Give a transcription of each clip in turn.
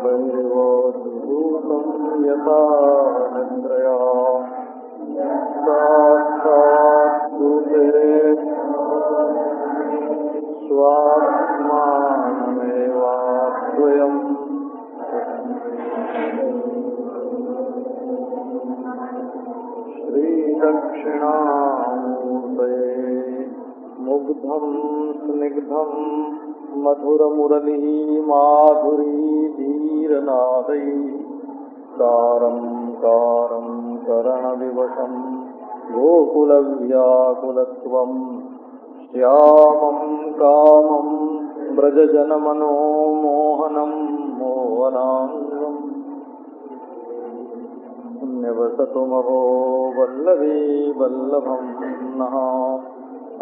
वैवोद्भूतं यथा निद्रया साक्षात्कृते स्वात्मानमेवाद्वयम् श्रीदक्षिणामूर्तये मुग्धं स्निग्धं मधुरमुरली माधुरीधीरनादै कारं कारं करणविवशं गोकुलव्याकुलत्वं श्यामं कामं व्रजजनमनोमोहनं मोहनाङ्गम् निवसतु महो वल्लभी वल्लभं नः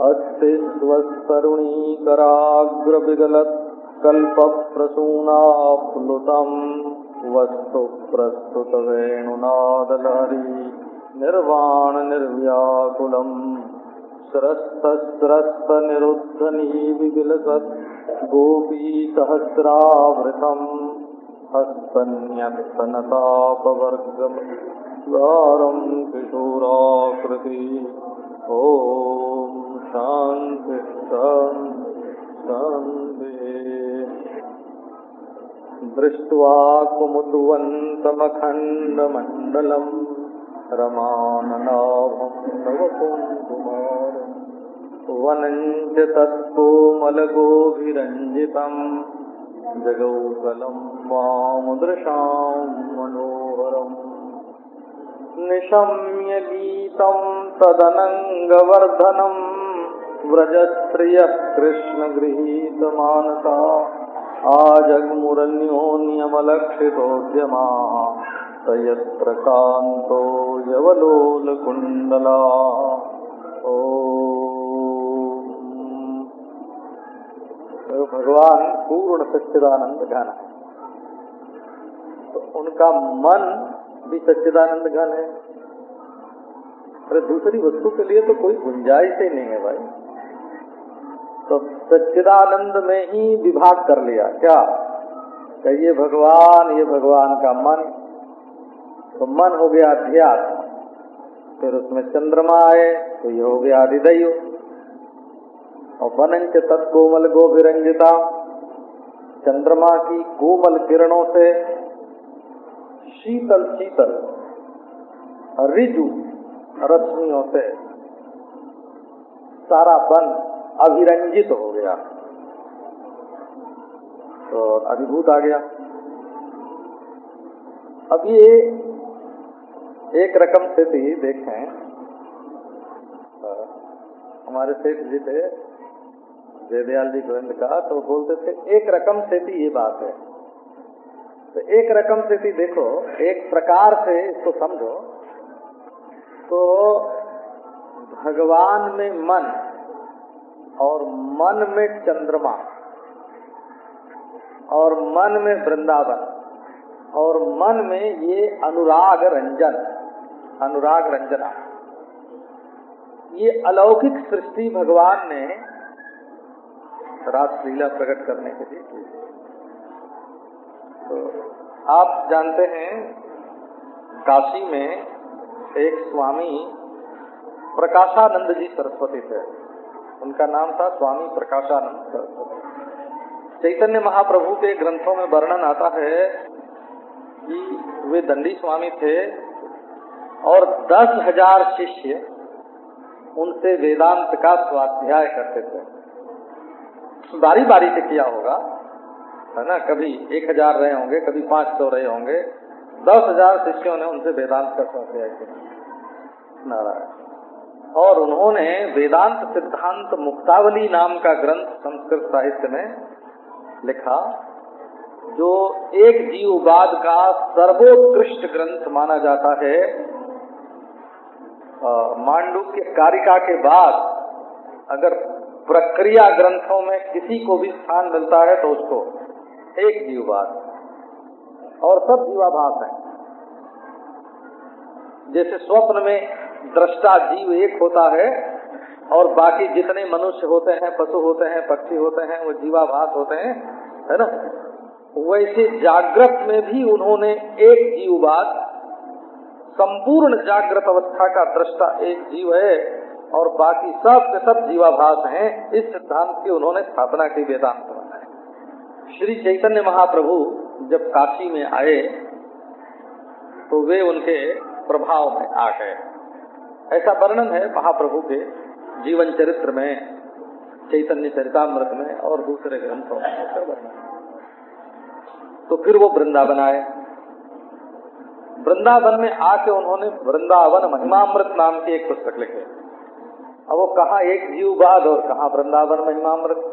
अस्ति स्वस्तरुणीकराग्रविगलत् कल्पप्रसूनाप्लुतं वस्तु प्रस्तुतवेणुनादलहरी निर्वाण निर्व्याकुलम् स्रस्तस्रस्तनिरुद्धनीविलसत् गोपीसहस्रावृतम् हस्तन्यस्तनतापवर्गं द्वारं किशोराकृति ॐ शान्ति शान्ति। दृष्ट्वा कुमुदवन्तमखण्डमण्डलं रमाननाभं नवकुङ्कुमारं वनञ्च तत्कोमलगोभिरञ्जितं जगौकलं वामुदृशां मनोहरम् निशम्य गीतं तदनङ्गवर्धनं व्रजस्त्रियः कृष्णगृहीतमानसा आजग्मुरन्योन्यमलक्षितोद्यमा तयत्र कान्तो यवलोलकुण्डला। भगवान पूर्ण सच्चिदानंद घन है, तो उनका मन भी सच्चिदानंद घन है। अरे दूसरी वस्तु के लिए तो कोई गुंजाइश ही नहीं है भाई। तो सच्चिदानंद में ही विभाग कर लिया क्या कि ये भगवान का मन, तो मन हो गया अध्यात्म, फिर उसमें चंद्रमा आए तो ये हो गया अधिदैव, और वनंच तत्कोमल गोभिरंजिता, चंद्रमा की कोमल किरणों से शीतल शीतल ऋजु रश्मियों से सारा वन अभिरंजित हो गया, तो अभिभूत आ गया। अब ये एक रकम से भी देखें, हमारे सेठ जी थे जयदयाल जी गोविंद का, तो बोलते थे एक रकम से भी ये बात है। तो एक रकम से भी देखो, एक प्रकार से इसको समझो तो भगवान में मन और मन में चंद्रमा और मन में वृंदावन और मन में ये अनुराग रंजना, ये अलौकिक सृष्टि भगवान ने रासलीला प्रकट करने के लिए की। तो आप जानते हैं काशी में एक स्वामी प्रकाशानंद जी सरस्वती थे, उनका नाम था स्वामी प्रकाशानंद सरस्वती। चैतन्य महाप्रभु के ग्रंथों में वर्णन आता है कि वे दंडी स्वामी थे और 10,000 शिष्य उनसे वेदांत का स्वाध्याय करते थे। बारी बारी से किया होगा, है ना, कभी 1000 रहे होंगे, कभी 500 रहे होंगे, 10,000 शिष्यों ने उनसे वेदांत का स्वाध्याय किया। नारायण। और उन्होंने वेदांत सिद्धांत मुक्तावली नाम का ग्रंथ संस्कृत साहित्य में लिखा, जो एक जीववाद का सर्वोत्कृष्ट ग्रंथ माना जाता है। मांडुक्य कारिका के बाद अगर प्रक्रिया ग्रंथों में किसी को भी स्थान मिलता है तो उसको एक जीववाद, और सब जीवाभास है। जैसे स्वप्न में दृष्टा जीव एक होता है, और बाकी जितने मनुष्य होते हैं, पशु होते हैं, पक्षी होते हैं, वो जीवाभास होते हैं, है ना। वैसे जागृत में भी उन्होंने एक जीववाद, संपूर्ण जागृत अवस्था का दृष्टा एक जीव है और बाकी सब के सब जीवाभास हैं, इस सिद्धांत की उन्होंने स्थापना की वेदांत में। श्री चैतन्य महाप्रभु जब काशी में आए तो वे उनके प्रभाव में आ गए, ऐसा वर्णन है महाप्रभु के जीवन चरित्र में, चैतन्य चरितामृत में और दूसरे ग्रंथों में ऐसा वर्णन है। तो फिर वो वृंदावन आए। वृंदावन में आके उन्होंने वृंदावन महिमामृत नाम की एक पुस्तक लिखी। अब वो कहाँ एक जीववाद और कहाँ वृंदावन महिमामृत।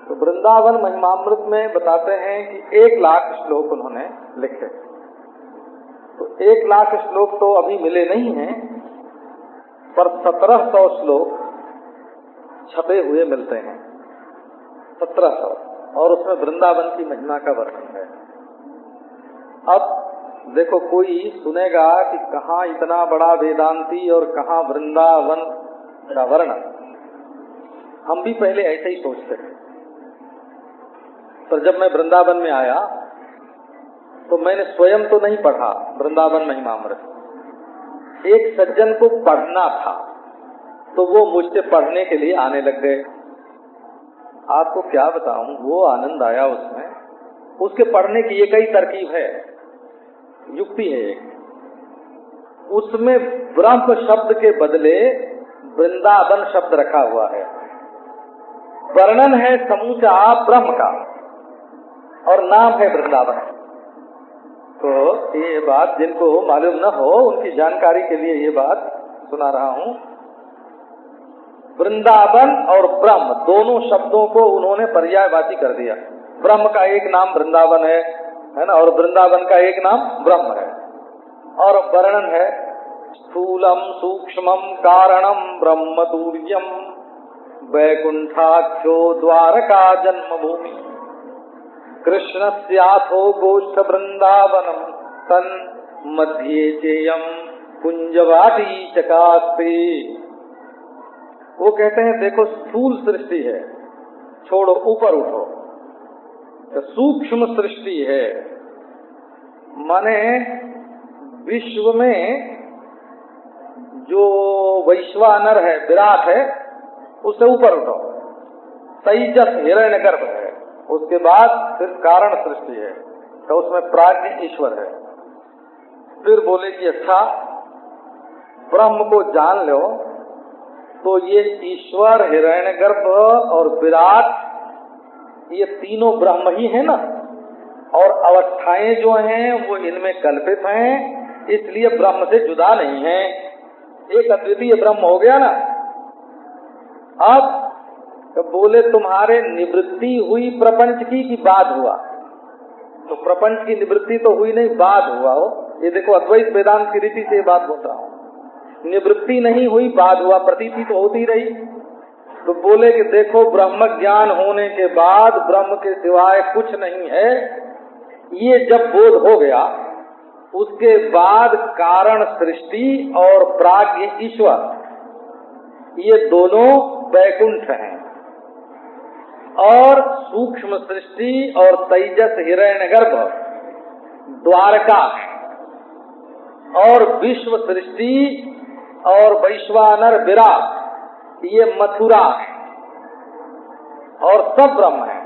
तो वृंदावन महिमामृत में बताते हैं कि 1,00,000 श्लोक उन्होंने लिखे। तो 1,00,000 श्लोक तो अभी मिले नहीं हैं, पर 1700 श्लोक छपे हुए मिलते हैं, 1700, और उसमें वृंदावन की महिमा का वर्णन है। अब देखो, कोई सुनेगा कि कहाँ इतना बड़ा वेदांती और कहाँ वृंदावन का वर्णन। हम भी पहले ऐसे ही सोचते थे, पर जब मैं वृंदावन में आया तो मैंने स्वयं तो नहीं पढ़ा वृंदावन महिमामृत। एक सज्जन को पढ़ना था तो वो मुझसे पढ़ने के लिए आने लग गए। आपको क्या बताऊं, वो आनंद आया उसमें। उसके पढ़ने की ये कई तरकीब है, युक्ति है एक। उसमें ब्रह्म शब्द के बदले वृंदावन शब्द रखा हुआ है। वर्णन है समूचा ब्रह्म का और नाम है वृंदावन। तो ये बात जिनको मालूम न हो उनकी जानकारी के लिए ये बात सुना रहा हूँ। वृंदावन और ब्रह्म दोनों शब्दों को उन्होंने पर्यायवाची कर दिया। ब्रह्म का एक नाम वृंदावन है ना, और वृंदावन का एक नाम ब्रह्म है। और वर्णन है स्थूलम सूक्ष्मम कारणम ब्रह्म तूर्यम वैकुंठाख्यो द्वारका जन्मभूमि कृष्णस्याथो गोष्ठ वृंदावनम तन मध्ये चेयम कुंजवाटी चकास्ते। वो कहते हैं देखो, स्थूल सृष्टि है, छोड़ो ऊपर उठो, तो सूक्ष्म सृष्टि है, माने विश्व में जो वैश्वानर है, विराट है, उससे ऊपर उठो। तेजस हिरण्यगर्भ है, उसके बाद फिर कारण सृष्टि है, तो उसमें प्राज्ञ ईश्वर है। फिर बोले कि अच्छा, ब्रह्म को जान लो तो ये ईश्वर, हिरण्यगर्भ और विराट, ये तीनों ब्रह्म ही है ना, और अवस्थाएं जो हैं वो इनमें कल्पित हैं, इसलिए ब्रह्म से जुदा नहीं है, एक अद्वितीय ब्रह्म हो गया ना। अब तो बोले तुम्हारे निवृत्ति हुई प्रपंच की बाद हुआ? तो प्रपंच की निवृत्ति तो हुई नहीं, बाद हुआ हो। ये देखो, अद्वैत वेदांत की रीति से ये बात बोल रहा हूँ। निवृत्ति नहीं हुई, बाद हुआ, प्रतीति तो होती रही। तो बोले कि देखो, ब्रह्म ज्ञान होने के बाद ब्रह्म के सिवाय कुछ नहीं है, ये जब बोध हो गया, उसके बाद कारण सृष्टि और प्राज्ञ ईश्वर, ये दोनों वैकुंठ हैं, और सूक्ष्म सृष्टि और तेजस हिरण्यगर्भ द्वारका है, और विश्व सृष्टि और वैश्वानर विराट ये मथुरा है, और सब ब्रह्म है।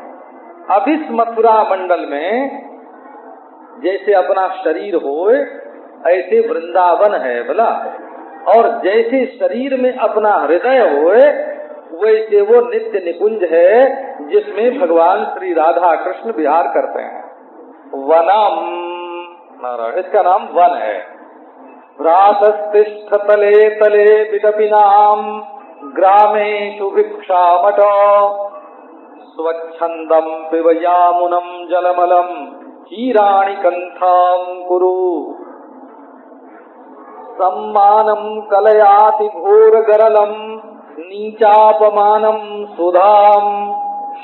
अब इस मथुरा मंडल में जैसे अपना शरीर होए ऐसे वृंदावन है बोला, और जैसे शरीर में अपना हृदय होए वैसे वो नित्य निकुंज है जिसमें भगवान श्री राधा कृष्ण विहार करते हैं। वनम, इसका नाम वन है। भ्रातस्तिष्ठ तले तले विदपिनाम ग्रामेषु भिक्षामठ स्वच्छंदम पिबयामुनम जलमलम चीराणि कंठाम कुरु सम्मानम कलयाति घोर गरलम नीचापमानम सुधाम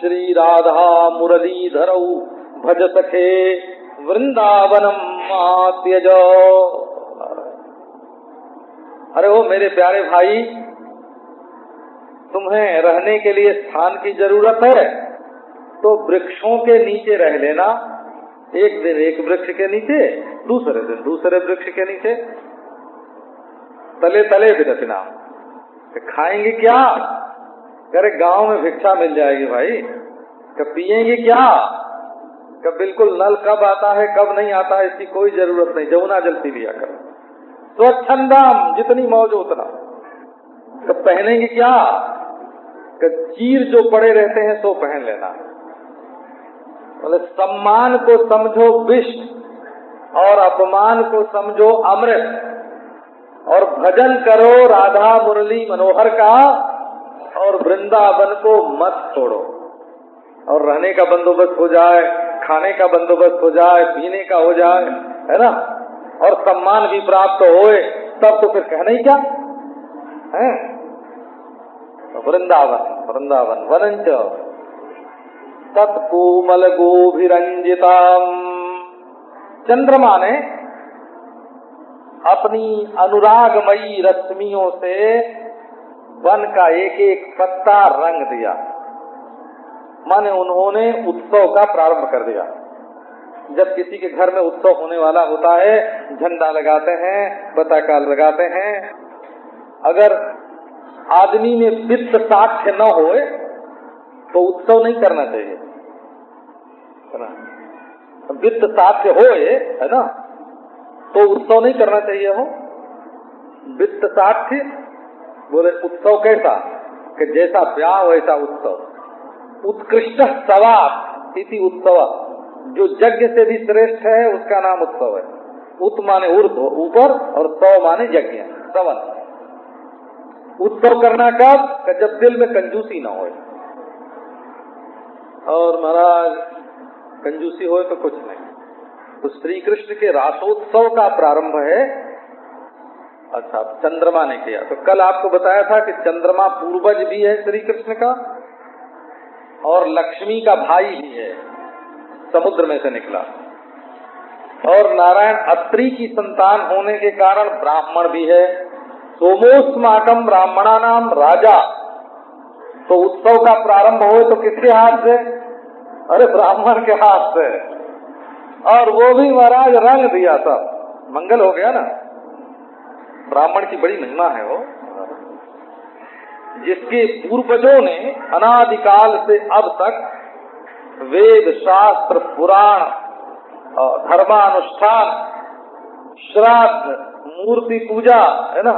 श्री राधा मुरलीधरौ भज सखे वृंदावनम मात्यज। अरे वो मेरे प्यारे भाई, तुम्हें रहने के लिए स्थान की जरूरत है तो वृक्षों के नीचे रह लेना। एक दिन एक वृक्ष के नीचे, दूसरे दिन दूसरे वृक्ष के नीचे, तले तले बिरतना। खाएंगे क्या? अरे गांव में भिक्षा मिल जाएगी भाई। कब पिएंगे क्या? कब बिल्कुल नल कब आता है कब नहीं आता है इसकी कोई जरूरत नहीं, जमुना जल पी लिया करो। स्वच्छंदम, जितनी मौज उतना। कब पहनेंगे क्या? कब चीर जो पड़े रहते हैं सो पहन लेना। बोले सम्मान को समझो विष और अपमान को समझो अमृत, और भजन करो राधा मुरली मनोहर का, और वृंदावन को मत छोड़ो। और रहने का बंदोबस्त हो जाए, खाने का बंदोबस्त हो जाए, पीने का हो जाए, है ना, और सम्मान भी प्राप्त होए, तब तो फिर कहना ही क्या है? वृंदावन वृंदावन वनंच तत्कोमल गोभिरंजिताम। चंद्रमा ने अपनी अनुरागमयी रश्मियों से वन का एक एक पत्ता रंग दिया, माने उन्होंने उत्सव का प्रारंभ कर दिया। जब किसी के घर में उत्सव होने वाला होता है, झंडा लगाते हैं, पताका लगाते हैं। अगर आदमी में वित्त साक्ष्य न होए तो उत्सव नहीं करना चाहिए, है ना। वित्त साक्ष्य होए, है ना, तो उत्सव नहीं करना चाहिए हो। वित्त साक्ष्य बोले उत्सव कैसा कि जैसा ब्याह वैसा उत्सव। उत्कृष्ट सवार इति उत्सव, जो यज्ञ से भी श्रेष्ठ है उसका नाम उत्सव है। उत माने ऊर्ध्व ऊपर, और सव माने यज्ञ सवन। उत्सव करना कब? जब दिल में कंजूसी न हो। और महाराज कंजूसी हो तो कुछ नहीं। तो श्री कृष्ण के रासोत्सव का प्रारंभ है। अच्छा, चंद्रमा ने किया। तो कल आपको बताया था कि चंद्रमा पूर्वज भी है श्री कृष्ण का, और लक्ष्मी का भाई भी है, समुद्र में से निकला। और नारायण अत्रि की संतान होने के कारण ब्राह्मण भी है। सोमोस्माकम ब्राह्मणा नाम राजा। तो उत्सव का प्रारंभ हो तो किसके हाथ से? अरे ब्राह्मण के हाथ से। और वो भी महाराज रंग दिया, सब मंगल हो गया ना। ब्राह्मण की बड़ी महिमा है वो, जिसके पूर्वजों ने अनादिकाल से अब तक वेद शास्त्र पुराण धर्मानुष्ठान श्राद्ध मूर्ति पूजा, है ना,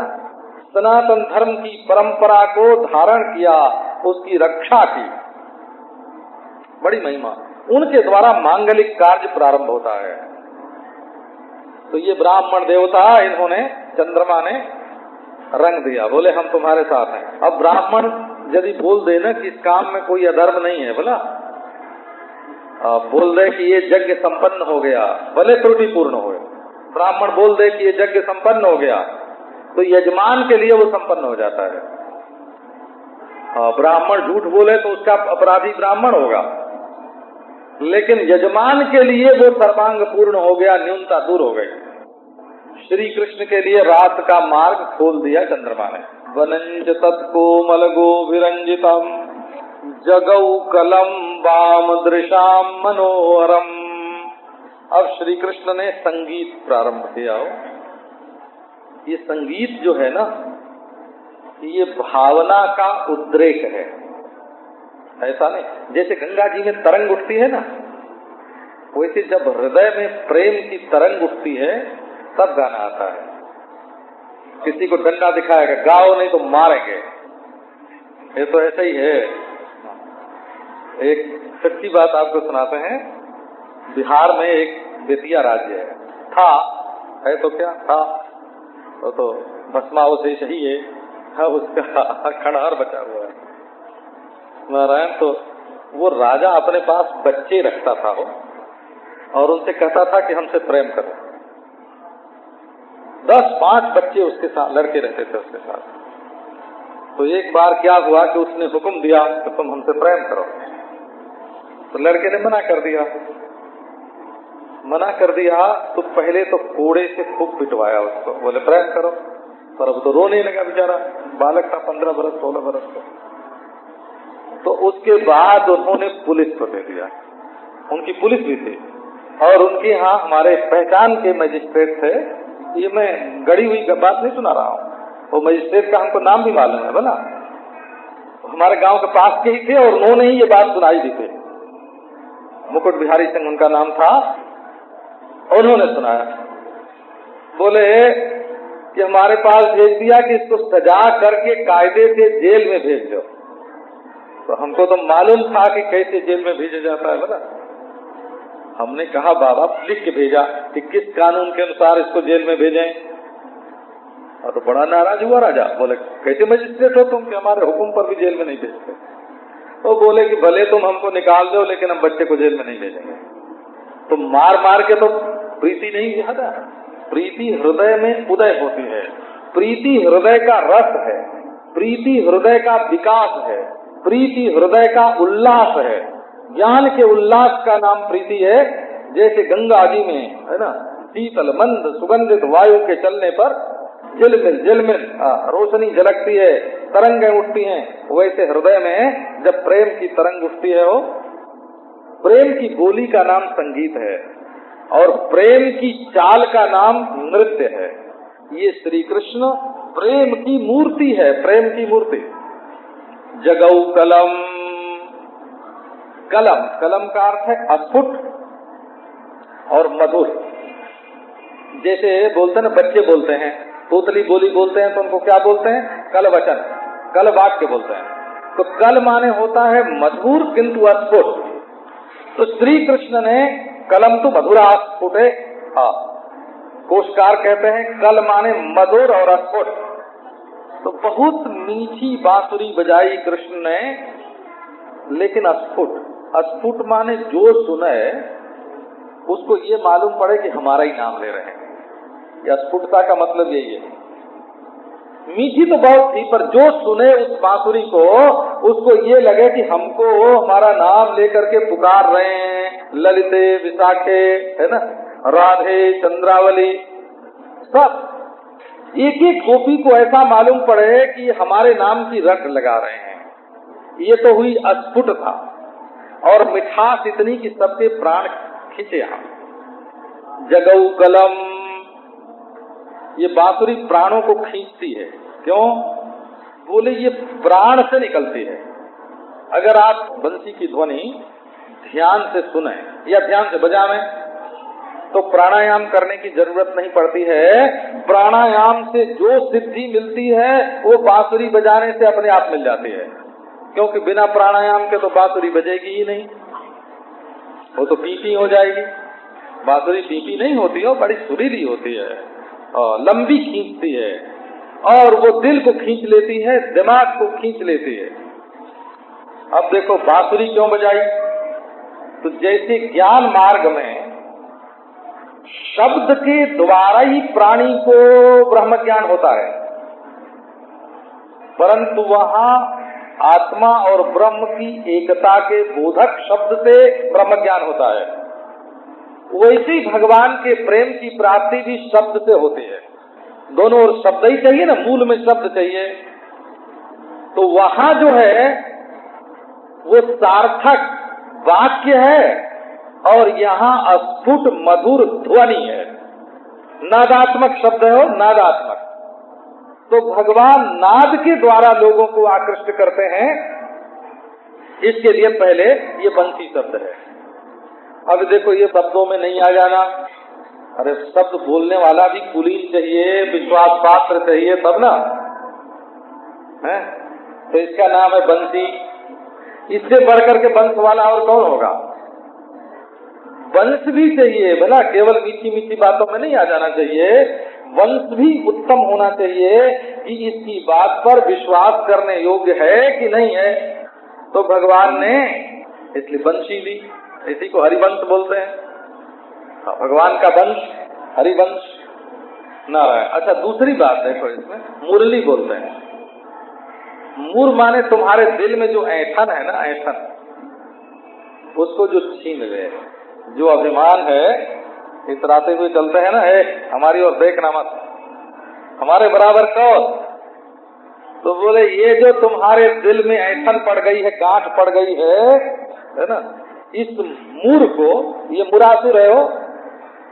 सनातन धर्म की परंपरा को धारण किया, उसकी रक्षा की। बड़ी महिमा। उनके द्वारा मांगलिक कार्य प्रारंभ होता है। तो ये ब्राह्मण देवता, इन्होंने चंद्रमा ने रंग दिया, बोले हम तुम्हारे साथ हैं। अब ब्राह्मण यदि बोल दे ना कि इस काम में कोई अधर्म नहीं है, बोला बोल दे कि ये यज्ञ संपन्न हो गया, भले त्रुटिपूर्ण हो, ब्राह्मण बोल दे कि ये यज्ञ संपन्न हो गया, तो यजमान के लिए वो संपन्न हो जाता है। ब्राह्मण झूठ बोले तो उसका अपराधी ब्राह्मण होगा, लेकिन यजमान के लिए वो सर्वांग पूर्ण हो गया, न्यूनता दूर हो गई। श्री कृष्ण के लिए रात का मार्ग खोल दिया चंद्रमा ने। वनंच तत्कोमल गोभिरंजितम जगौ कलम वाम दृशाम मनोहरम। अब श्री कृष्ण ने संगीत प्रारंभ किया। ये संगीत जो है ना, ये भावना का उद्रेक है, ऐसा नहीं। जैसे गंगा जी में तरंग उठती है ना, वैसे जब हृदय में प्रेम की तरंग उठती है तब गाना आता है। किसी को डंडा दिखाएगा, गाओ नहीं तो मारेंगे, ये तो ऐसा ही है। एक सच्ची बात आपको सुनाते हैं। बिहार में एक बेतिया राज्य था, है तो क्या था, तो भस्मावशेष ही है, उसका खंडहर बचा हुआ है। नारायण, तो वो राजा अपने पास बच्चे रखता था वो, और उनसे कहता था कि हमसे प्रेम करो। 10-5 बच्चे उसके साथ, लड़के रहते थे उसके साथ। तो एक बार क्या हुआ कि उसने हुक्म दिया कि तुम हमसे प्रेम करो। तो लड़के ने मना कर दिया। तो पहले तो कोड़े से खूब पिटवाया उसको, बोले प्रेम करो। पर अब तो रोने लगा बेचारा, बालक था 15 बरस 16 बरस का। तो उसके बाद उन्होंने पुलिस को दे दिया, उनकी पुलिस भी थी और उनके यहाँ हमारे पहचान के मजिस्ट्रेट थे। ये मैं गड़ी हुई बात नहीं सुना रहा हूँ, वो मजिस्ट्रेट का हमको नाम भी मालूम है बोला, हमारे गांव के पास के ही थे और उन्होंने ही ये बात सुनाई दी थी। मुकुट बिहारी सिंह उनका नाम था। उन्होंने सुनाया, बोले कि हमारे पास भेज दिया कि इसको सजा करके कायदे से जेल में भेज दो। तो हमको तो मालूम था कि कैसे जेल में भेजा जाता है बोला। हमने कहा बाबा लिख के भेजा कि किस कानून के अनुसार इसको जेल में भेजें। और तो बड़ा नाराज हुआ राजा, बोले कैसे मजिस्ट्रेट हो तुम कि हमारे हुक्म पर भी जेल में नहीं भेजते। तो बोले कि भले तुम हमको निकाल दो लेकिन हम बच्चे को जेल में नहीं भेजेंगे। तो मार मार के तो प्रीति नहीं हटा, प्रीति हृदय में उदय होती है, प्रीति हृदय का रस है, प्रीति हृदय का विकास है, प्रीति हृदय का उल्लास है। ज्ञान के उल्लास का नाम प्रीति है। जैसे गंगा जी में है ना, शीतल मंद सुगंधित वायु के चलने पर झिलमिल रोशनी झलकती है, तरंगें उठती हैं, वैसे हृदय में जब प्रेम की तरंग उठती है, वो प्रेम की बोली का नाम संगीत है और प्रेम की चाल का नाम नृत्य है। ये श्री कृष्ण प्रेम की मूर्ति है, प्रेम की मूर्ति। जगौ कलम, कलम, कलम का अर्थ है अस्फुट और मधुर। जैसे बोलते हैं ना, बच्चे बोलते हैं, तोतली बोली बोलते हैं तो उनको क्या बोलते हैं? कल वचन, कल वाक्य बोलते हैं। तो कल माने होता है मधुर किंतु अस्फुट। तो श्री कृष्ण ने कलम तो मधुरा अस्फुट है, हाँ, कोशकार कहते हैं कल माने मधुर और अस्फुट। तो बहुत मीठी बांसुरी बजाई कृष्ण ने, लेकिन अस्फुट, अस्फुट माने जो सुने उसको ये मालूम पड़े कि हमारा ही नाम ले रहे हैं। या स्फुटता का मतलब यही है। मीठी तो बहुत थी, पर जो सुने उस बांसुरी को उसको ये लगे कि हमको हमारा नाम लेकर के पुकार रहे हैं। ललिते विशाखे है ना, राधे चंद्रावली, सब एक एक गोपी को ऐसा मालूम पड़े कि हमारे नाम की रट लगा रहे हैं। ये तो हुई अस्फुटता और मिठास इतनी कि सबके प्राण खींचे। हम जगौ कलम, ये बांसुरी प्राणों को खींचती है। क्यों? बोले ये प्राण से निकलती है। अगर आप बंसी की ध्वनि ध्यान से सुने या ध्यान से बजावें तो प्राणायाम करने की जरूरत नहीं पड़ती है। प्राणायाम से जो सिद्धि मिलती है वो बांसुरी बजाने से अपने आप मिल जाती है। क्योंकि बिना प्राणायाम के तो बांसुरी बजेगी ही नहीं, वो तो पीपी हो जाएगी। बांसुरी पीपी नहीं होती है, बड़ी सुरीली होती है और लंबी खींचती है और वो दिल को खींच लेती है, दिमाग को खींच लेती है। अब देखो बांसुरी क्यों बजाई? तो जैसे ज्ञान मार्ग में शब्द के द्वारा ही प्राणी को ब्रह्म ज्ञान होता है, परंतु वहां आत्मा और ब्रह्म की एकता के बोधक शब्द से ब्रह्म ज्ञान होता है। वैसे ही भगवान के प्रेम की प्राप्ति भी शब्द से होती है। दोनों ओर शब्द ही चाहिए ना, मूल में शब्द चाहिए। तो वहां जो है वो सार्थक वाक्य है और यहाँ अस्फुट मधुर ध्वनि है, नादात्मक शब्द है वो, नादात्मक। तो भगवान नाद के द्वारा लोगों को आकृष्ट करते हैं। इसके लिए पहले ये बंसी शब्द है। अब देखो ये शब्दों में नहीं आ जाना, अरे शब्द बोलने वाला भी कुलीन चाहिए, विश्वास पात्र चाहिए तब ना है। तो इसका नाम है बंसी। इससे बढ़कर के वंश वाला और कौन होगा? वंश भी चाहिए भला, केवल मीठी मीठी बातों में नहीं आ जाना चाहिए। वंश भी उत्तम होना चाहिए कि इसकी बात पर विश्वास करने योग्य है कि नहीं है। तो भगवान ने इसलिए वंशी ली, इसी को हरिवंश बोलते हैं। भगवान का वंश हरिवंश नारायण। अच्छा दूसरी बात देखो, इसमें मुरली बोलते हैं। मूर माने तुम्हारे दिल में जो ऐठन है ना, ऐठन, उसको जो छीन ले, जो अभिमान है, इतराते हुए चलते हैं ना, हमारी ओर देखना मत, हमारे बराबर कौन? तो बोले ये जो तुम्हारे दिल में ऐठन पड़ गई है, गांठ पड़ गई है ना, इस मूर को, ये मुरासुर है, हो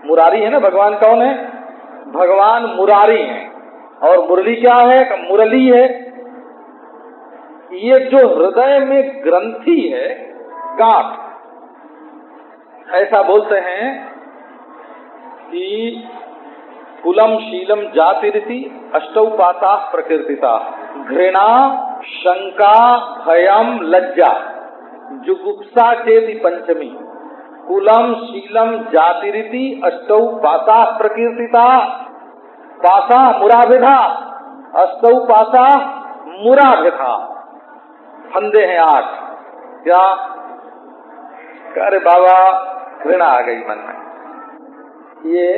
मुरारी है ना, भगवान कौन है? भगवान मुरारी है। और मुरली क्या है? मुरली है। ये जो हृदय में ग्रंथि है, गांठ, ऐसा बोलते हैं कि कुलम शीलम जातिरिति अष्टौ पाता प्रकृतिता, घृणा शंका भयम लज्जा जुगुप्सा चेति पंचमी, कुलम शीलम जातिरिति अष्टौ पासा प्रकृतिता। पासा मुराभिधा, अष्टौ पासा मुराभिधा, फंदे हैं 8। क्या? अरे बाबा घृणा आ गई मन में, ये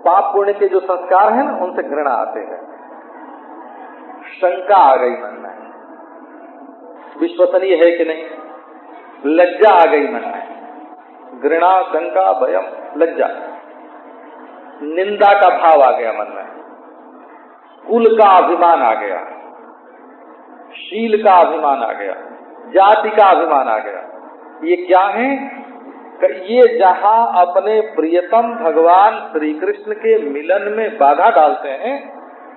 पाप पुण्य के जो संस्कार हैं ना, उनसे घृणा आते हैं। शंका आ गई मन में, विश्वसनीय है कि नहीं। लज्जा आ गई मन में, घृणा शंका भयम लज्जा, निंदा का भाव आ गया मन में, कुल का अभिमान आ गया, शील का अभिमान आ गया, जाति का अभिमान आ गया। ये क्या है? ये जहां अपने प्रियतम भगवान श्री कृष्ण के मिलन में बाधा डालते हैं,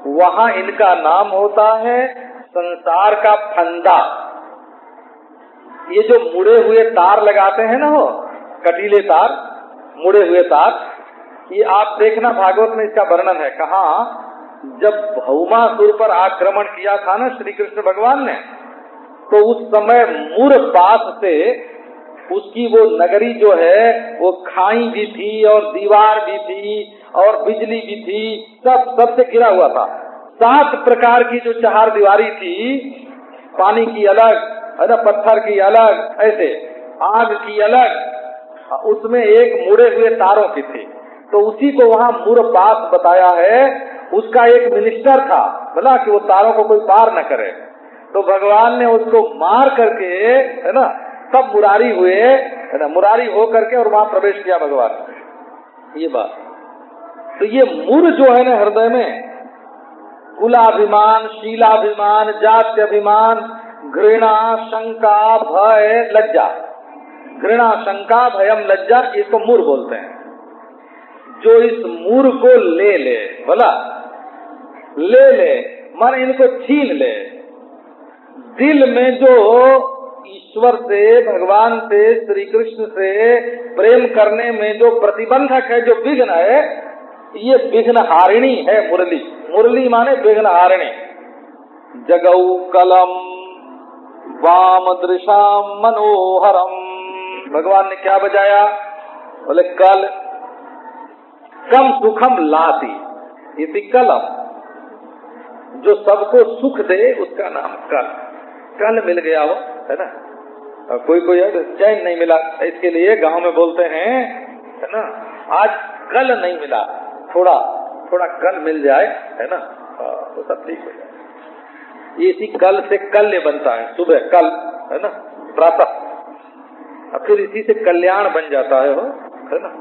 वहां इनका नाम होता है संसार का फंदा। ये जो मुड़े हुए तार लगाते हैं ना, हो कटीले तार, मुड़े हुए तार, ये आप देखना भागवत में इसका वर्णन है। कहाँ? जब भौमासुर पर आक्रमण किया था ना श्री कृष्ण भगवान ने, तो उस समय मूर पास से उसकी वो नगरी जो है, वो खाई भी थी और दीवार भी थी और बिजली भी थी, सबसे घिरा हुआ था। 7 प्रकार की जो चार दीवारी थी, पानी की अलग, पत्थर की अलग, ऐसे आग की अलग, उसमें एक मुड़े हुए तारों की थी। तो उसी को वहाँ मूरपास बताया है। उसका एक मिनिस्टर था, बोला कि वो तारों को कोई पार न करे। तो भगवान ने उसको मार करके, है ना, तब मुरारी हुए, है ना, मुरारी हो करके और वहाँ प्रवेश किया भगवान। ये बात। तो ये मूर जो है ना हृदय में, कुलाभिमान, शीलाभिमान, जात्यभिमान, घृणा शंका भय लज्जा, घृणा शंका भयम लज्जा, इसको मूर बोलते हैं। जो इस मूर को ले ले, बोला ले ले, मन इनको छीन ले। दिल में जो ईश्वर से, भगवान से, श्री कृष्ण से प्रेम करने में जो प्रतिबंधक है, जो विघ्न है, ये विघ्न हारिणी है मुरली। मुरली माने विघ्न हारिणी। जगौ कलम वाम दृशाम मनोहरम, भगवान ने क्या बजाया? बोले कल कम सुखम लाती, इति कलम, जो सबको सुख दे उसका नाम कल। कल मिल गया वो, है ना। कोई चैन नहीं मिला, इसके लिए गांव में बोलते हैं, है ना, आज कल नहीं मिला, थोड़ा थोड़ा कल मिल जाए, है ना, तो सब ठीक हो जाए। ये इसी कल से कल्य बनता है, सुबह कल, है ना, प्रातः, फिर इसी से कल्याण बन जाता है ना।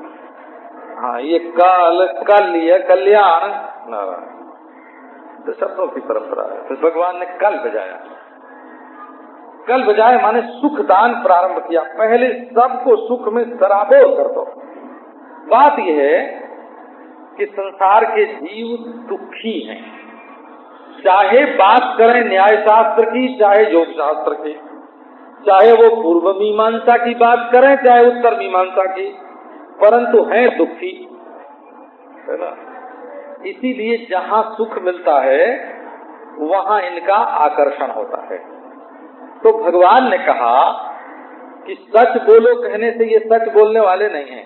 हाँ, ये कल, कल्य, कल्याण, नारायण, तो शब्दों की परंपरा है। तो भगवान ने कल बजाया। कल बजाए माने सुख दान प्रारंभ किया। पहले सबको सुख में सराबोर कर दो। बात यह है कि संसार के जीव दुखी हैं, चाहे बात करें न्याय शास्त्र की, चाहे योग शास्त्र की, चाहे वो पूर्व मीमांसा की बात करें, चाहे उत्तर मीमांसा की, परंतु हैं दुखी, है ना। इसीलिए जहाँ सुख मिलता है वहाँ इनका आकर्षण होता है। तो भगवान ने कहा कि सच बोलो कहने से ये सच बोलने वाले नहीं हैं।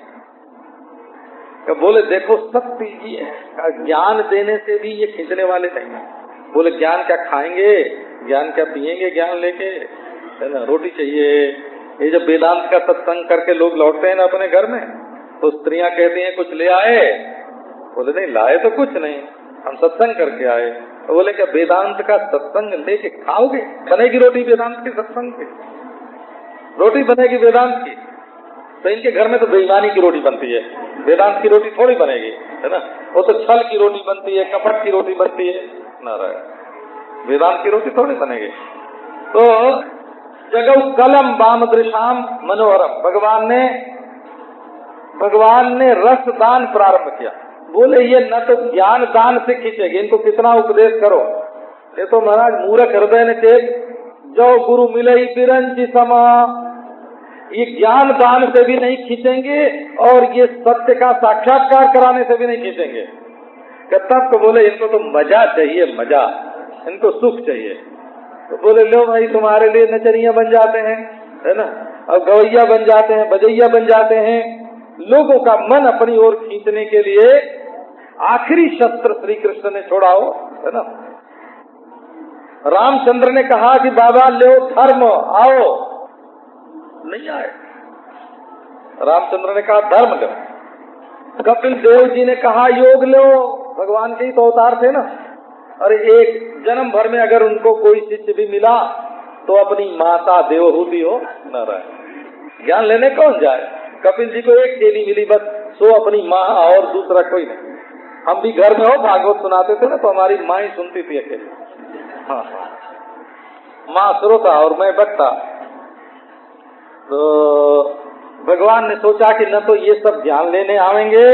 तो बोले देखो सत्य ये है, ज्ञान देने से भी ये खींचने वाले नहीं हैं। बोले ज्ञान क्या खाएंगे, ज्ञान क्या पिएंगे, ज्ञान लेके, है ना, रोटी चाहिए। ये जब वेदांत का सत्संग करके लोग लौटते हैं ना अपने घर में, तो स्त्रियां कहती हैं कुछ ले आए? बोले नहीं लाए तो कुछ नहीं, हम सत्संग करके आए। तो बोले क्या वेदांत का सत्संग लेके खाओगे? बनेगी रोटी वेदांत के सत्संग की, रोटी बनेगी वेदांत की। तो इनके घर में तो बेईमानी की रोटी बनती है, वेदांत की रोटी थोड़ी बनेगी, है ना। वो तो छल की रोटी बनती है, कपट की रोटी बनती है, नारायण। वेदांत की रोटी थोड़ी बनेगी। तो जगौ कलम वाम दृशाम मनोहरम, भगवान ने रस दान प्रारंभ किया। बोले ये न तो ज्ञान दान से खींचेगी, इनको कितना उपदेश करो, ये तो महाराज मूर्ख हृदय ने चेत जो गुरु मिले बिरंची समा, ये ज्ञान दान से भी नहीं खींचेंगे और ये सत्य का साक्षात्कार कराने से भी नहीं खींचेंगे। तब तो बोले इनको तो मजा चाहिए, मजा, इनको सुख चाहिए। तो बोले लो भाई तुम्हारे लिए नचनिया बन जाते हैं, है ना, और गवैया बन जाते हैं, बजैया बन जाते हैं। लोगों का मन अपनी ओर खींचने के लिए आखिरी शस्त्र श्री कृष्ण ने छोड़ा हो, है ना। रामचंद्र ने कहा कि बाबा लो धर्म, आओ, नहीं आए। रामचंद्र ने कहा धर्म लो। कपिल देव जी ने कहा योग लो, भगवान के ही तो अवतार थे ना। अरे एक जन्म भर में अगर उनको कोई शिष्य भी मिला तो अपनी माता देवहूति हो, नारायण। ज्ञान लेने कौन जाए। कपिल जी को एक चेली मिली बस, सो अपनी माँ और दूसरा कोई नहीं। हम भी घर में हो भागवत सुनाते थे ना तो हमारी माँ ही सुनती थी अकेली, हाँ, माँ श्रोता और मैं वक्ता। तो भगवान ने सोचा कि न तो ये सब ज्ञान लेने आवेंगे,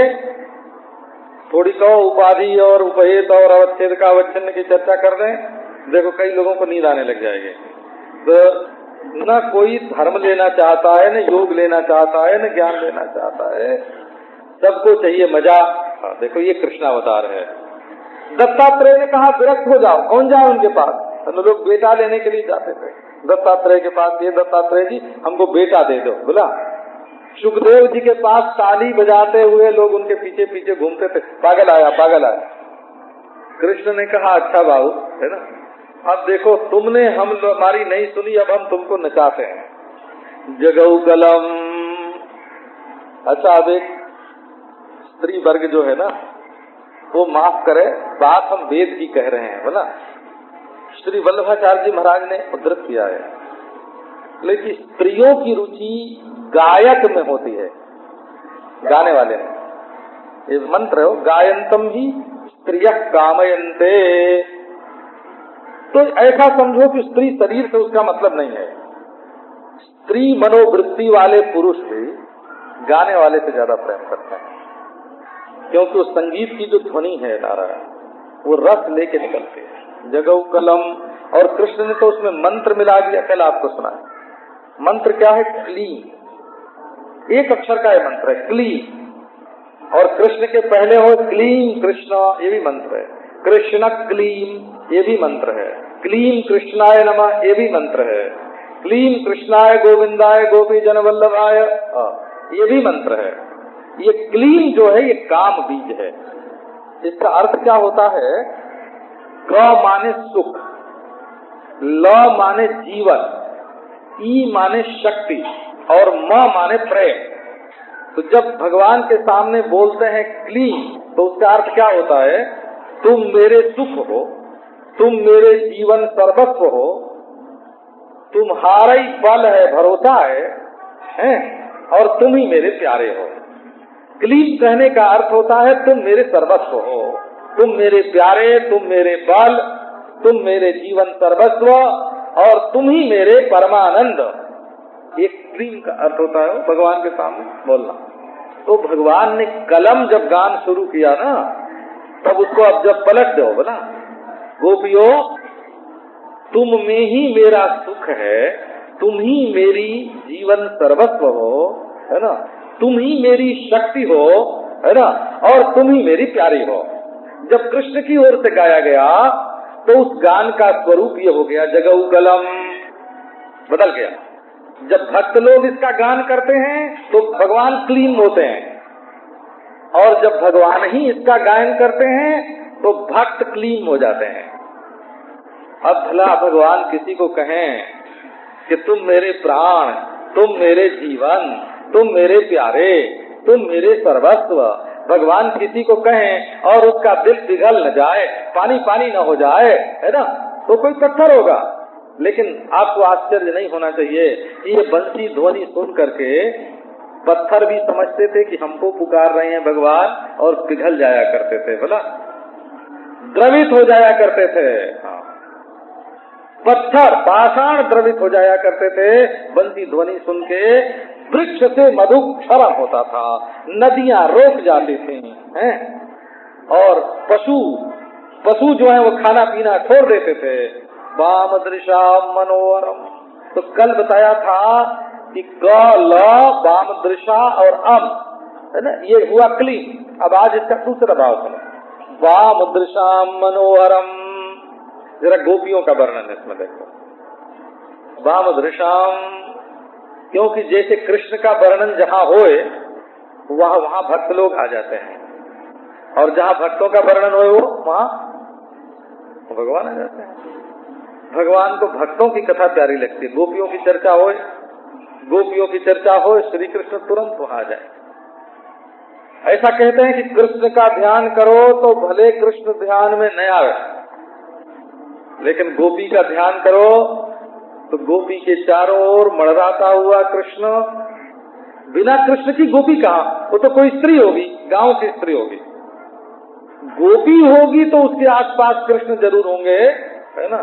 थोड़ी तो उपाधि और उपहेत और अवच्छेद का अवच्छिन्न की चर्चा कर दें, देखो कई लोगों को नींद आने लग जाएगी। तो न कोई धर्म लेना चाहता है, न योग लेना चाहता है, न ज्ञान लेना चाहता है, सबको चाहिए मजा। देखो ये कृष्णावतार है। दत्तात्रेय ने कहा विरक्त हो जाओ, कौन जाए उनके पास। तो लोग बेटा लेने के लिए जाते थे दत्तात्रेय के पास, ये दत्तात्रेय जी हमको बेटा दे दो। बोला सुखदेव जी के पास ताली बजाते हुए लोग उनके पीछे पीछे घूमते थे, पागल आया पागल आया। कृष्ण ने कहा अच्छा बाबू, है ना, अब देखो तुमने हमारी नहीं सुनी, अब हम तुमको नचाते हैं। जगौ कलम। अच्छा अब एक स्त्री वर्ग जो है ना वो माफ करे, बात हम वेद की कह रहे हैं, बोला श्री वल्लभाचार्य जी महाराज ने उद्धृत किया है। लेकिन स्त्रियों की रुचि गायक में होती है, गाने वाले में। ये मंत्र है, गायंतम ही स्त्रियः कामयन्ते। तो ऐसा समझो कि स्त्री शरीर से उसका मतलब नहीं है। स्त्री मनोवृत्ति वाले पुरुष भी गाने वाले से ज्यादा प्रेम करते हैं, क्योंकि उस संगीत की जो ध्वनि है नारायण, वो रस लेके निकलती है। जगौ कलम, और कृष्ण ने तो उसमें मंत्र मिला दिया। कल आपको सुना मंत्र क्या है, क्लीम, एक अक्षर का ये मंत्र है क्लीम। और कृष्ण के पहले हो क्लीम कृष्ण, ये भी मंत्र है। कृष्ण क्लीम, ये भी मंत्र है। क्लीम कृष्णाय नमः, ये भी मंत्र है। क्लीम कृष्णाय गोविंदाय गोपी जन वल्लभाय, ये भी मंत्र है। ये क्लीम जो है ये काम बीज है। इसका अर्थ क्या होता है, क माने सुख, ल माने जीवन, ई माने शक्ति और म माने प्रेम। तो जब भगवान के सामने बोलते हैं क्लीम तो उसका अर्थ क्या होता है, तुम मेरे सुख हो, तुम मेरे जीवन सर्वस्व हो, तुम्हारा ही बल है, भरोसा है, और तुम ही मेरे प्यारे हो। क्लीम कहने का अर्थ होता है तुम मेरे सर्वस्व हो, तुम मेरे प्यारे, तुम मेरे बल, तुम मेरे जीवन सर्वस्व और तुम ही मेरे परमानंद। ये क्लीम का अर्थ होता है भगवान के सामने बोलना। तो भगवान ने कलम जब गान शुरू किया ना, तब उसको अब जब पलट दो, बोला गोपियों तुम में ही मेरा सुख है, तुम ही मेरी जीवन सर्वस्व हो, है ना, तुम ही मेरी शक्ति हो, है ना, और तुम ही मेरी प्यारी हो। जब कृष्ण की ओर से गाया गया तो उस गान का स्वरूप ये हो गया, जगौ कलम बदल गया। जब भक्त लोग इसका गान करते हैं तो भगवान क्लीन होते हैं, और जब भगवान ही इसका गायन करते हैं तो भक्त क्लीन हो जाते हैं। अब भला भगवान किसी को कहें कि तुम मेरे प्राण, तुम मेरे जीवन, तुम मेरे प्यारे, तुम मेरे सर्वस्व, भगवान किसी को कहें और उसका दिल पिघल न जाए, पानी पानी न हो जाए, है ना, तो कोई पत्थर होगा। लेकिन आपको आश्चर्य नहीं होना चाहिए, ये बंसी ध्वनि सुन करके पत्थर भी समझते थे कि हमको पुकार रहे हैं भगवान, और पिघल जाया करते थे, बोला द्रवित हो जाया करते थे। हाँ, पत्थर पाषाण द्रवित हो जाया करते थे बंसी ध्वनि सुन के। वृक्ष से मधु क्षरण होता था, नदियां रोक जाती थी, हैं? और पशु जो है वो खाना पीना छोड़ देते थे। वाम दृशा मनोहरम, तो कल बताया था कि क ल वाम दृशा और अम, है ना, ये हुआ क्लीन। अब आज इसका दूसरा भाव सुनो, वाम दृशा मनोहरम। जरा गोपियों का वर्णन इसमें देखो, वाम दृशाम, क्योंकि जैसे कृष्ण का वर्णन जहाँ होए वहाँ भक्त लोग आ जाते हैं, और जहाँ भक्तों का वर्णन होए वो वहाँ भगवान आ जाते हैं। भगवान को भक्तों की कथा प्यारी लगती है। गोपियों की चर्चा होए, गोपियों की चर्चा हो, श्री कृष्ण तुरंत वहां आ जाए। ऐसा कहते हैं कि कृष्ण का ध्यान करो तो भले कृष्ण ध्यान में न आवे, लेकिन गोपी का ध्यान करो तो गोपी के चारों ओर मड़राता हुआ कृष्ण। बिना कृष्ण की गोपी कहाँ, वो तो कोई स्त्री होगी, गांव की स्त्री होगी। गोपी होगी तो उसके आसपास कृष्ण जरूर होंगे, है ना।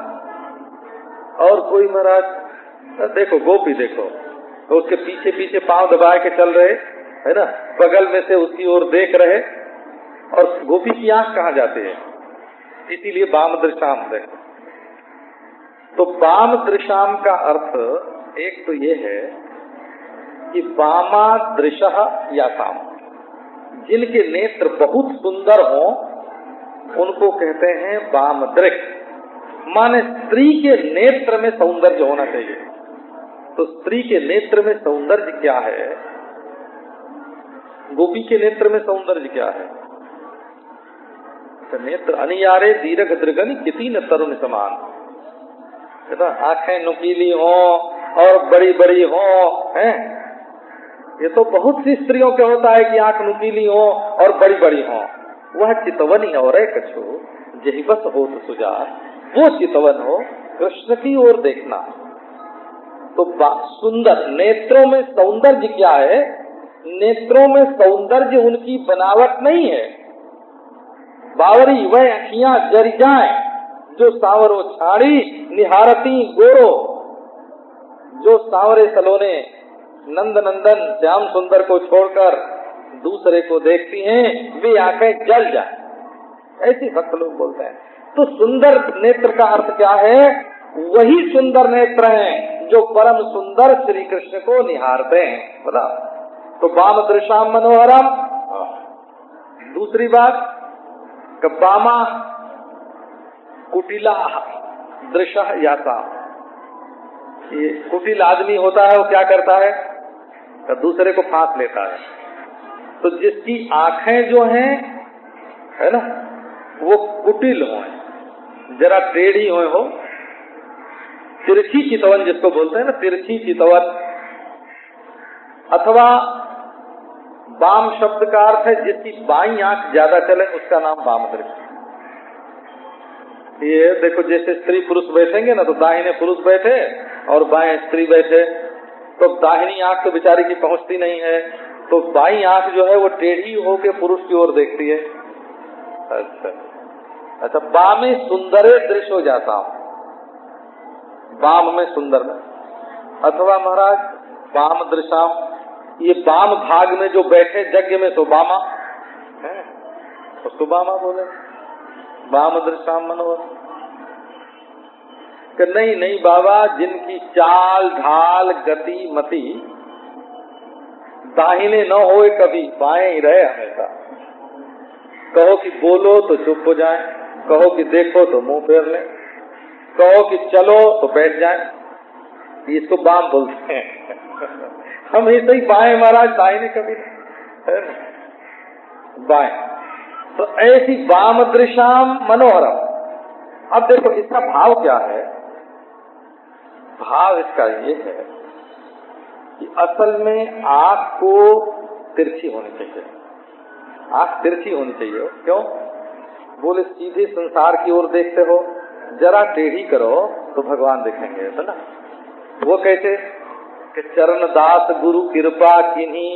और कोई महाराज देखो, गोपी देखो तो उसके पीछे पीछे पांव दबा के चल रहे, है ना, बगल में से उसकी ओर देख रहे, और गोपी की आंख कहाँ जाती है। इसीलिए वाम दृशाम देखो। तो वाम दृशाम का अर्थ एक तो ये है कि वामा दृशः यासाम, जिनके नेत्र बहुत सुंदर हों उनको कहते हैं वाम दृक्। माने स्त्री के नेत्र में सौंदर्य होना चाहिए। तो स्त्री के नेत्र में सौंदर्य क्या है, गोपी के नेत्र में सौंदर्य क्या है। तो नेत्र अनियारे दीर्घ दृगनि किसी न तरुण समान, है ना। आंखें नुकीली हो और बड़ी बड़ी हो, हैं। ये तो बहुत सी स्त्रियों के होता है कि आंख नुकीली हो और बड़ी बड़ी हो। वह चितवनी और कछु जही बस हो तो सुजार, वो चितवन हो, कृष्ण की ओर देखना। तो सुंदर नेत्रों में सौंदर्य क्या है, नेत्रों में सौंदर्य उनकी बनावट नहीं है। बावरी वह अखियां जरी जाए जो सावरो छाड़ी निहारती गोरो, जो सावरे सलोने नंद नंदन श्याम सुंदर को छोड़कर दूसरे को देखती हैं, वे आंखें जल जाए, ऐसे भक्त लोग बोलते हैं। तो सुंदर नेत्र का अर्थ क्या है, वही सुंदर नेत्र हैं जो परम सुंदर श्री कृष्ण को निहारते हैं, बोला। तो वाम दृशाम मनोहरम। दूसरी बात, वामा कुटिला दृशः यासा। ये कुटिल आदमी होता है वो क्या करता है, तो दूसरे को फांस लेता है। तो जिसकी आंखें जो हैं, है ना, वो कुटिल हो, जरा टेढ़ी हो, तिरछी चितवन जिसको बोलते हैं ना, तिरछी चितवन। अथवा वाम शब्द का अर्थ है जिसकी बाईं आंख ज्यादा चले, उसका नाम वाम दृष्टि। ये देखो, जैसे स्त्री पुरुष बैठेंगे ना, तो दाहिने पुरुष बैठे और बाएं स्त्री बैठे, तो दाहिनी आंख तो बेचारी की पहुंचती नहीं है, तो बाईं आंख जो है वो टेढ़ी होके पुरुष की ओर देखती है। अच्छा, वामे सुंदरे दृश्य हो जाता हूं, वाम में सुंदर में। अथवा महाराज वाम दृशाम, ये वाम भाग में जो बैठे यज्ञ में तो वामा है, उसको वामा बोले, वाम दृशाम मनोहर। नहीं नहीं बाबा, जिनकी चाल ढाल गति मति दाहिने न होए, कभी बाएं ही रहे हमेशा। कहो कि बोलो तो चुप हो जाए, कहो कि देखो तो मुंह फेर ले, कहो कि चलो तो बैठ जाए, इसको वाम बोलते हैं। हम ऐसे ही बाएं महाराज, दाहिने कभी है बाएं। तो ऐसी वाम दृशाम मनोहरम। अब देखो इसका भाव क्या है, भाव इसका ये है कि असल में आंख को तिरछी होनी चाहिए, आंख तिरछी होनी चाहिए। क्यों बोले, सीधे संसार की ओर देखते हो, जरा टेढ़ी करो तो भगवान दिखेंगे, है ना। वो कैसे, कि चरण दास गुरु कृपा किन्हीं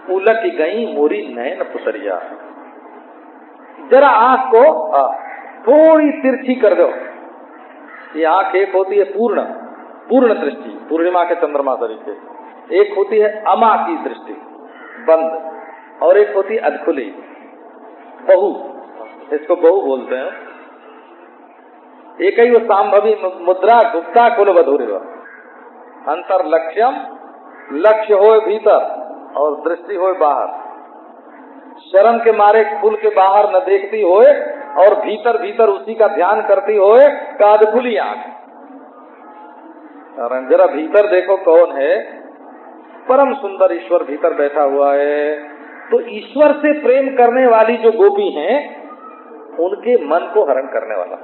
उलट गई मोरी नैन पुतरिया। जरा आंख को थोड़ी तिरछी कर दो। ये आंख एक होती है पूर्ण दृष्टि, पूर्णिमा के चंद्रमा तरीके, एक होती है अमा की दृष्टि बंद, और एक होती है अधखुली बहु, इसको बहु बोलते हैं। एक ही वो सांभवी मुद्रा गुप्ता कुल बधुर अंतर लक्ष्यम, लक्ष्य होए भीतर और दृष्टि होए बाहर। शर्म के मारे खुल के बाहर न देखती होए और भीतर भीतर उसी का ध्यान करती होए कादखुली आंख। जरा भीतर देखो कौन है, परम सुंदर ईश्वर भीतर बैठा हुआ है। तो ईश्वर से प्रेम करने वाली जो गोपी हैं, उनके मन को हरण करने वाला।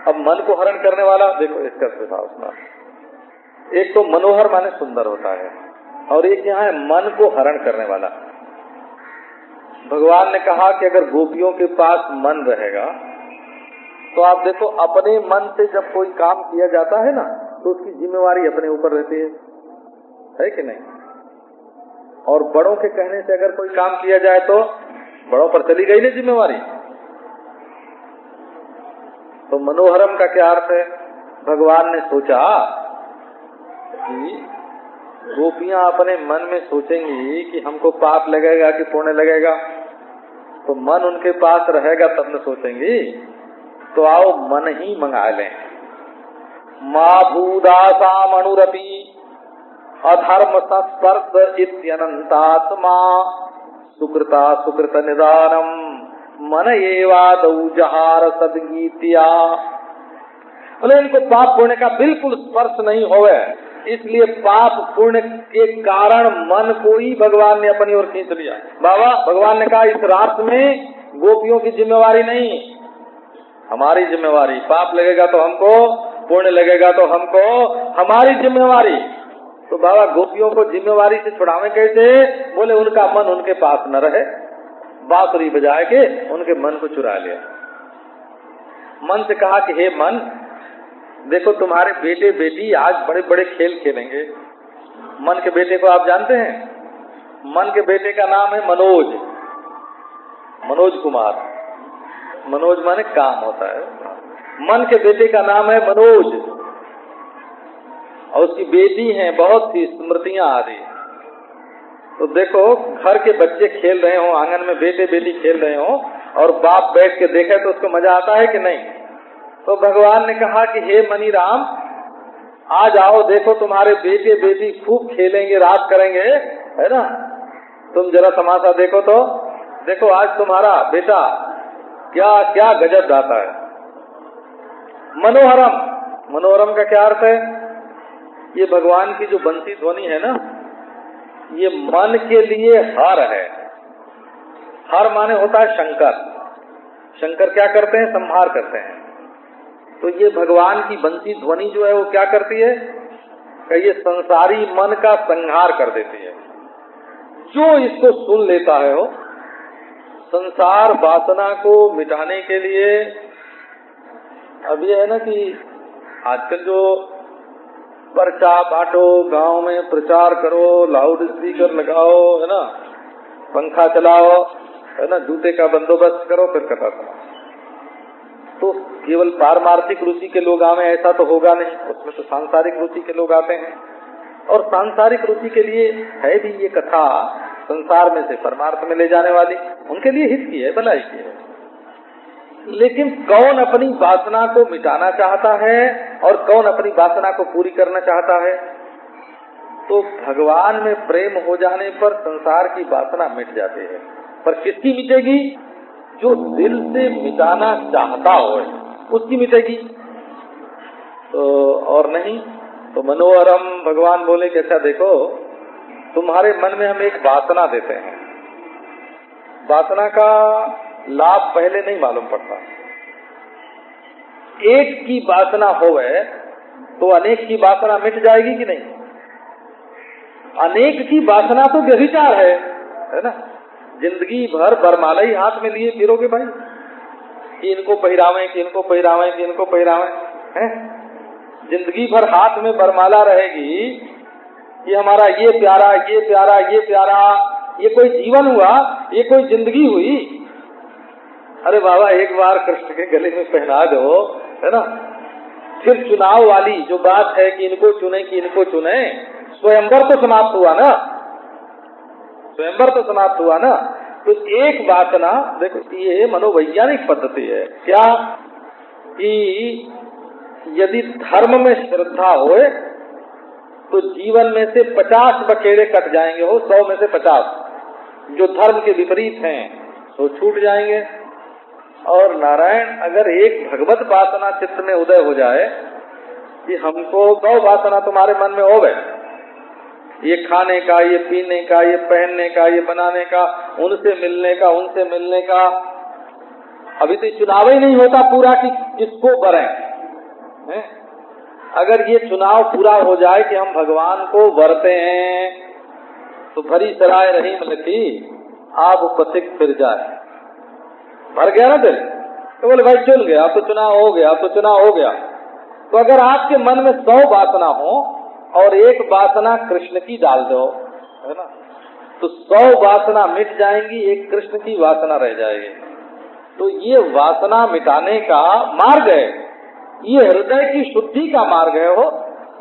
अब मन को हरण करने वाला देखो इसका स्वभाव सुना। एक तो मनोहर माने सुंदर होता है, और एक यहाँ है मन को हरण करने वाला। भगवान ने कहा कि अगर गोपियों के पास मन रहेगा तो आप देखो अपने मन से जब कोई काम किया जाता है ना, तो उसकी जिम्मेवारी अपने ऊपर रहती है कि नहीं? और बड़ों के कहने से अगर कोई काम किया जाए तो बड़ों पर चली गई ना जिम्मेवारी। तो मनोहरम का क्या अर्थ है? भगवान ने सोचा कि गोपियां अपने मन में सोचेंगी कि हमको पाप लगेगा कि पुण्य लगेगा, तो मन उनके पास रहेगा तब न सोचेंगी। तो आओ मन ही मंगा लें। माँ भूदासा मणुरपी अधर्म संस्पर्श इत्यनंतात्मा सुकृता सुकृत निदानम मन एवादौ जहार सदगीतिया। बोले इनको पाप पुण्य का बिल्कुल स्पर्श नहीं होवे, इसलिए पाप पुण्य के कारण मन को ही भगवान ने अपनी ओर खींच लिया। बाबा भगवान ने कहा इस रात में गोपियों की जिम्मेवारी नहीं, हमारी जिम्मेवारी। पाप लगेगा तो हमको, पुण्य लगेगा तो हमको, हमारी जिम्मेवारी। तो बाबा गोपियों को जिम्मेवारी से छुड़ावे कैसे? बोले उनका मन उनके पास न रहे, बांसुरी बजा के उनके मन को चुरा लिया। मन से कहा कि हे मन, देखो तुम्हारे बेटे बेटी आज बड़े बड़े खेल खेलेंगे। मन के बेटे को आप जानते हैं? मन के बेटे का नाम है मनोज, मनोज कुमार। मनोज माने काम होता है। मन के बेटे का नाम है मनोज, और उसकी बेटी है बहुत सी स्मृतियां आदि। तो देखो घर के बच्चे खेल रहे हो, आंगन में बेटे बेटी खेल रहे हो, और बाप बैठ के देखे तो उसको मजा आता है कि नहीं? तो भगवान ने कहा कि हे मनी राम, आज आओ देखो तुम्हारे बेटे बेटी खूब खेलेंगे, रात करेंगे, है ना? तुम जरा तमाशा देखो तो देखो आज तुम्हारा बेटा क्या क्या गजब गाता है। मनोहरम, मनोहरम का क्या अर्थ है? ये भगवान की जो बंसी ध्वनि है ना, ये मन के लिए हर है। हर माने होता है शंकर। शंकर क्या करते हैं? संहार करते हैं। तो ये भगवान की बंसी ध्वनि जो है वो क्या करती है कि ये संसारी मन का संहार कर देती है। जो इसको सुन लेता है वो संसार वासना को मिटाने के लिए। अब ये है ना कि आजकल जो पर्चा बांटो, गांव में प्रचार करो, लाउड स्पीकर लगाओ, है ना, पंखा चलाओ, है ना, जूते का बंदोबस्त करो, फिर कथा सुनाओ। तो केवल पारमार्थिक रुचि के लोग आवे ऐसा तो होगा नहीं, उसमें तो सांसारिक रुचि के लोग आते हैं। और सांसारिक रुचि के लिए है भी ये कथा संसार में से परमार्थ में ले जाने वाली, उनके लिए हित की है, भलाई की है। लेकिन कौन अपनी वासना को मिटाना चाहता है और कौन अपनी वासना को पूरी करना चाहता है? तो भगवान में प्रेम हो जाने पर संसार की वासना मिट जाती है। पर किसकी मिटेगी? जो दिल से मिटाना चाहता हो उसकी मिटेगी, तो और नहीं। तो मनोहरम भगवान बोले कि अच्छा देखो, तुम्हारे मन में हम एक वासना देते हैं। वासना का लाभ पहले नहीं मालूम पड़ता। एक की वासना होवे तो अनेक की वासना मिट जाएगी कि नहीं? अनेक की वासना तो व्यभिचार है ना? जिंदगी भर बरमाला ही हाथ में लिए फिरोगे भाई, कि इनको पहरावे, कि इनको पहरावे, कि इनको पहरावे, हैं? जिंदगी भर हाथ में बरमाला रहेगी कि हमारा ये प्यारा, ये प्यारा, ये प्यारा, ये कोई जीवन हुआ, ये कोई जिंदगी हुई? अरे बाबा, एक बार कृष्ण के गले में पहना दो, है ना। फिर चुनाव वाली जो बात है कि इनको चुने कि इनको चुने, स्वयंवर तो समाप्त हुआ ना, स्वयंवर तो समाप्त हुआ ना। तो एक वासना, देखो ये मनोवैज्ञानिक पद्धति है क्या, कि यदि धर्म में श्रद्धा होए तो जीवन में से 50 बखेड़े कट जाएंगे, हो 100 में से 50 जो धर्म के विपरीत हैं तो छूट जाएंगे। और नारायण, अगर एक भगवत वासना चित्त में उदय हो जाए कि हमको 100 वासना तुम्हारे मन में हो गए, ये खाने का, ये पीने का, ये पहनने का, ये बनाने का, उनसे मिलने का, उनसे मिलने का, अभी तो चुनाव ही नहीं होता पूरा कि किसको बरें, हैं? अगर ये चुनाव पूरा हो जाए कि हम भगवान को वरते हैं, तो भरी सराय रहीम लिखी आप पथिक फिर जाए। भर गया ना दिल, तो बोले भाई चल गया, अब तो चुनाव हो गया, अब तो चुनाव हो गया। तो अगर आपके मन में 100 वासना हो और एक वासना कृष्ण की डाल दो, है ना, तो 100 वासना मिट जाएंगी, एक कृष्ण की वासना रह जाएगी। तो ये वासना मिटाने का मार्ग है, ये हृदय की शुद्धि का मार्ग है, हो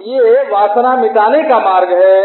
ये वासना मिटाने का मार्ग है,